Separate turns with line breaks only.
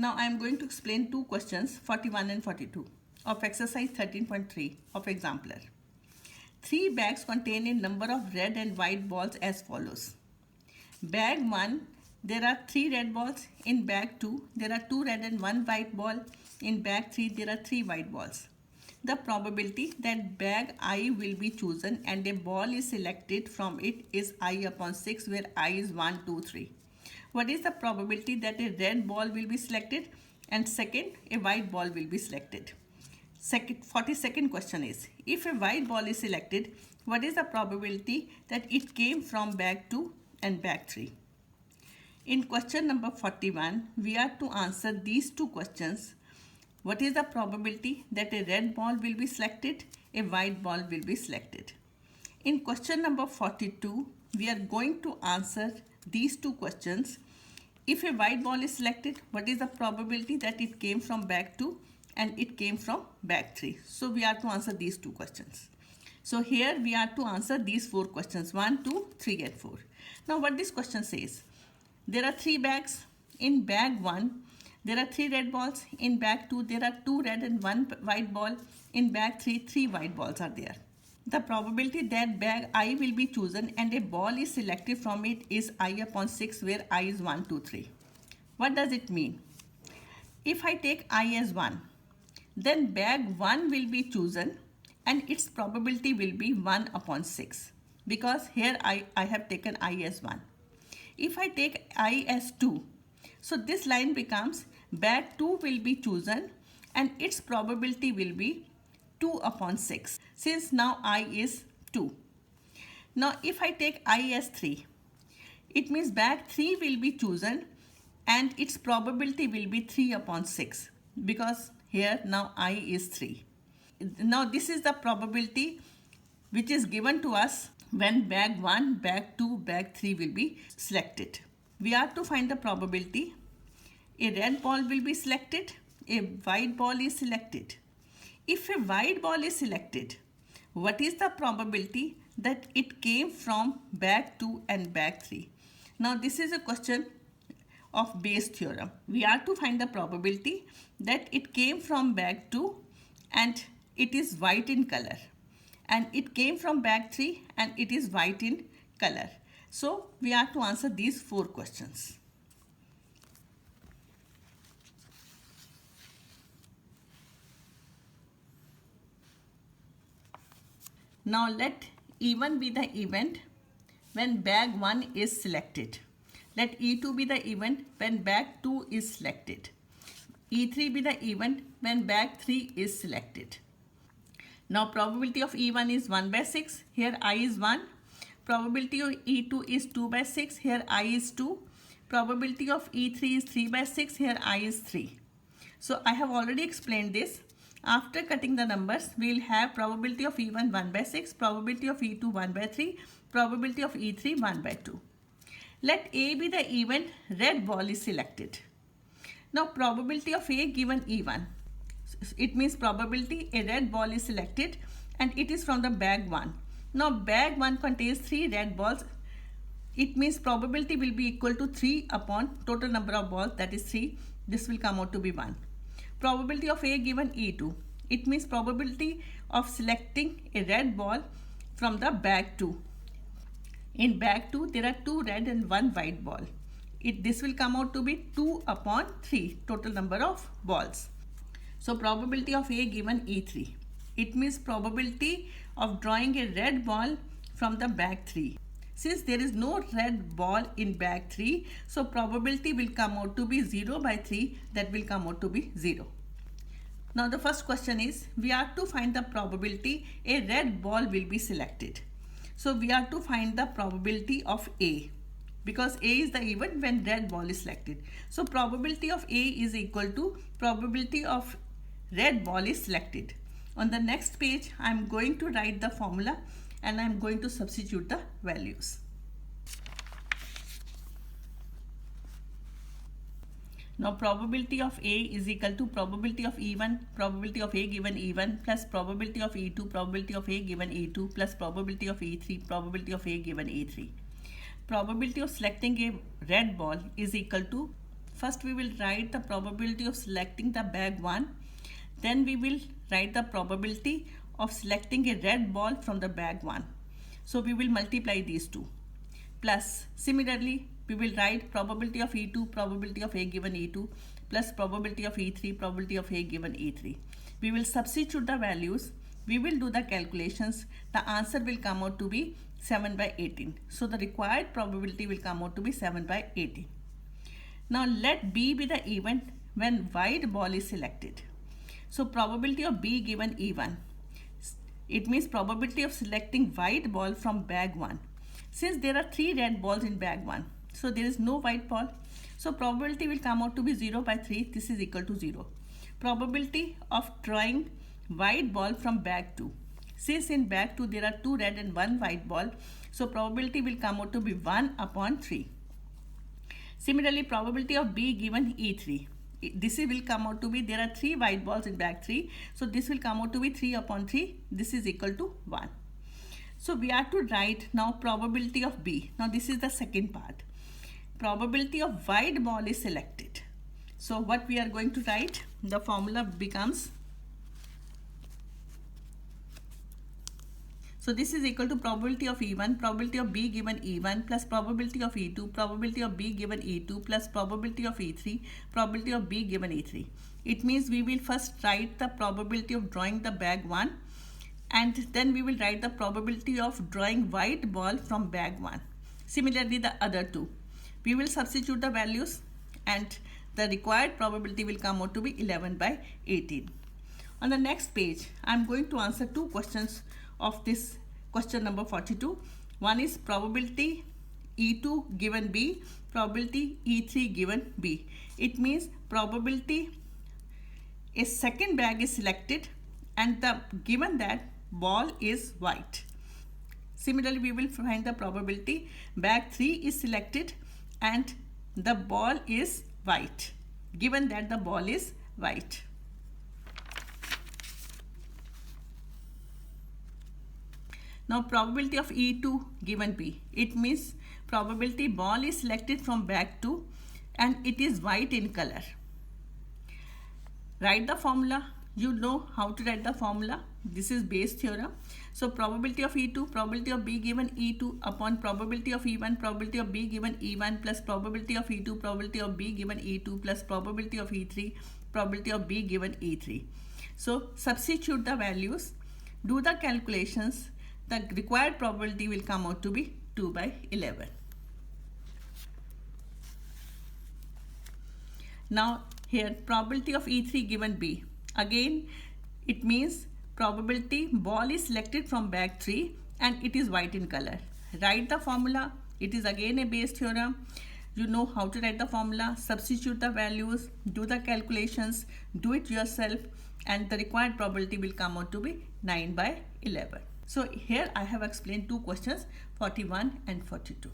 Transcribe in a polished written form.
Now I am going to explain two questions 41 and 42 of exercise 13.3 of Exemplar. Three bags contain a number of red and white balls as follows. Bag 1, there are 3 red balls. In bag 2, there are 2 red and 1 white ball. In bag 3, there are 3 white balls. The probability that bag I will be chosen and a ball is selected from it is I upon 6, where I is 1, 2, 3. What is the probability that a red ball will be selected and second, a white ball will be selected? 42nd question is, if a white ball is selected, what is the probability that it came from bag 2 and bag 3? In question number 41, we are to answer these two questions. What is the probability that a red ball will be selected, a white ball will be selected? In question number 42, we are going to answer these two questions. If a white ball is selected, what is the probability that it came from bag 2 and it came from bag 3? So we are to answer these two questions. So here we are to answer these 4 questions, 1, 2, 3 and 4. Now what this question says, there are 3 bags. In bag 1, there are 3 red balls. In bag 2, there are 2 red and 1 white ball. In bag 3, 3 white balls are there. The probability that bag I will be chosen and a ball is selected from it is I upon 6, where I is 1, 2, 3. What does it mean? If I take I as 1, then bag 1 will be chosen and its probability will be 1 upon 6, because here I have taken I as 1. If I take I as 2, so this line becomes bag 2 will be chosen and its probability will be 2 upon 6, since now I is 2. Now if I take I as 3, it means bag 3 will be chosen and its probability will be 3 upon 6, because here now I is 3. Now this is the probability which is given to us when bag 1, bag 2, bag 3 will be selected. We are to find the probability. A red ball will be selected, a white ball is selected. If a white ball is selected, what is the probability that it came from bag 2 and bag 3? Now this is a question of Bayes theorem. We are to find the probability that it came from bag 2 and it is white in color, and it came from bag 3 and it is white in color. So we are to answer these 4 questions. Now let E1 be the event when bag 1 is selected. Let E2 be the event when bag 2 is selected. E3 be the event when bag 3 is selected. Now probability of E1 is 1 by 6. Here I is 1. Probability of E2 is 2 by 6. Here I is 2. Probability of E3 is 3 by 6. Here I is 3. So I have already explained this. After cutting the numbers, we will have probability of E1 1 by 6, probability of E2 1 by 3, probability of E3 1 by 2. Let A be the event red ball is selected. Now probability of A given E1. It means probability a red ball is selected and it is from the bag 1. Now bag 1 contains 3 red balls. It means probability will be equal to 3 upon total number of balls, that is 3. This will come out to be 1. Probability of A given E2. It means probability of selecting a red ball from the bag 2. In bag 2, there are 2 red and 1 white ball. This will come out to be 2 upon 3, total number of balls. So probability of A given E3. It means probability of drawing a red ball from the bag 3. Since there is no red ball in bag 3, so probability will come out to be 0 by 3, that will come out to be 0. Now the first question is, we are to find the probability a red ball will be selected. So we are to find the probability of A, because A is the event when red ball is selected. So probability of A is equal to probability of red ball is selected. On the next page, I am going to write the formula and I am going to substitute the values. Now probability of A is equal to probability of E1, probability of A given E1 plus probability of E2, probability of A given E2 plus probability of E3, probability of A given E3. Probability of selecting a red ball is equal to First we will write the probability of selecting the bag 1. Then we will write the probability of selecting a red ball from the bag 1. So we will multiply these two. Plus similarly we will write probability of E2, probability of A given E2 plus probability of E3, probability of A given E3. We will substitute the values. We will do the calculations. The answer will come out to be 7 by 18. So the required probability will come out to be 7 by 18. Now let B be the event when white ball is selected. So probability of B given E1. It means probability of selecting white ball from bag 1. Since there are 3 red balls in bag 1, so there is no white ball. So probability will come out to be 0 by 3. This is equal to 0. Probability of drawing white ball from bag 2. Since in bag 2 there are 2 red and 1 white ball, so probability will come out to be 1 upon 3. Similarly, probability of B given E3. This will come out to be, there are 3 white balls in bag 3. So this will come out to be 3 upon 3. This is equal to 1. So we are to write now probability of B. Now this is the second part. Probability of white ball is selected. So what we are going to write? The formula becomes, so this is equal to probability of E1, probability of B given E1 plus probability of E2, probability of B given E2 plus probability of E3, probability of B given E3. It means we will first write the probability of drawing the bag 1 and then we will write the probability of drawing white ball from bag 1. Similarly the other two. We will substitute the values and the required probability will come out to be 11 by 18. On the next page, I am going to answer 2 questions of this question number 42. One is probability E2 given B, probability E3 given B. It means probability a second bag is selected and given that ball is white. Similarly, we will find the probability bag 3 is selected and the ball is white, given that the ball is white. Now probability of E2 given B. It means probability ball is selected from bag 2 and it is white in color. Write the formula. You know how to write the formula. This is Bayes theorem. So probability of E2, probability of B given E2 upon probability of E1, probability of B given E1 plus probability of E2, probability of B given E2 plus probability of E3, probability of B given E3. So substitute the values, do the calculations. The required probability will come out to be 2 by 11. Now here probability of E3 given B. Again it means probability ball is selected from bag 3 and it is white in color. Write the formula. It is again a Bayes theorem. You know how to write the formula. Substitute the values, do the calculations, do it yourself and the required probability will come out to be 9 by 11. So here I have explained 2 questions 41 and 42.